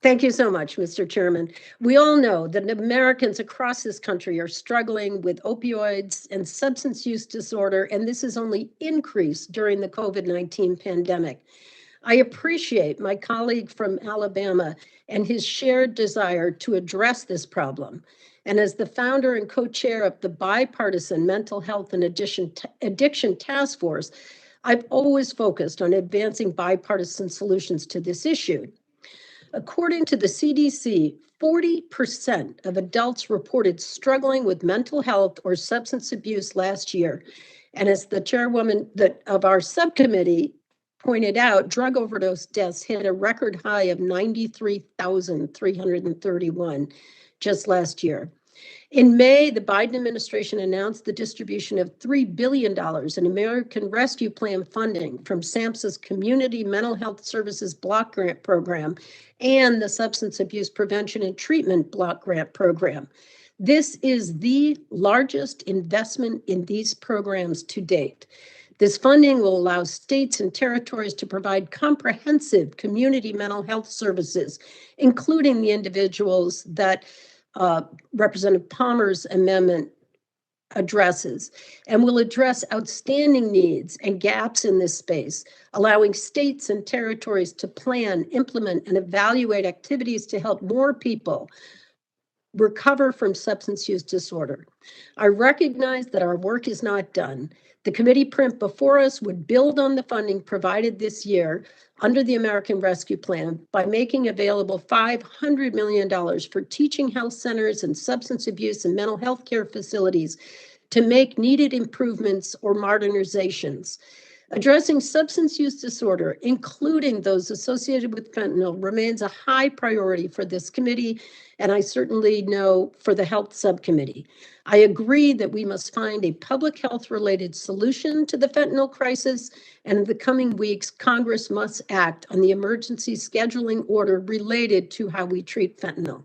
Thank you so much, Mr. Chairman. We all know that Americans across this country are struggling with opioids and substance use disorder, and this has only increased during the COVID-19 pandemic. I appreciate my colleague from Alabama and his shared desire to address this problem. And as the founder and co-chair of the bipartisan Mental Health and Addiction Task Force, I've always focused on advancing bipartisan solutions to this issue. According to the CDC, 40% of adults reported struggling with mental health or substance abuse last year. And as the chairwoman of our subcommittee pointed out, drug overdose deaths hit a record high of 93,331 just last year. In May, the Biden administration announced the distribution of $3 billion in American Rescue Plan funding from SAMHSA's Community Mental Health Services Block Grant Program and the Substance Abuse Prevention and Treatment Block Grant Program. This is the largest investment in these programs to date. This funding will allow states and territories to provide comprehensive community mental health services, including the individuals that Representative Palmer's amendment addresses, and will address outstanding needs and gaps in this space, allowing states and territories to plan, implement, and evaluate activities to help more people recover from substance use disorder. I recognize that our work is not done. The committee print before us would build on the funding provided this year under the American Rescue Plan by making available $500 million for teaching health centers and substance abuse and mental health care facilities to make needed improvements or modernizations. Addressing substance use disorder, including those associated with fentanyl, remains a high priority for this committee, and I certainly know for the Health Subcommittee. I agree that we must find a public health-related solution to the fentanyl crisis, and in the coming weeks, Congress must act on the emergency scheduling order related to how we treat fentanyl.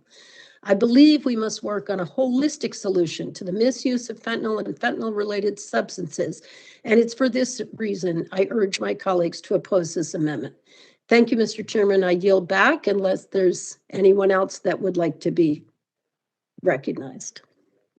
I believe we must work on a holistic solution to the misuse of fentanyl and fentanyl-related substances, and it's for this reason I urge my colleagues to oppose this amendment. Thank you, Mr. Chairman. I yield back unless there's anyone else that would like to be recognized.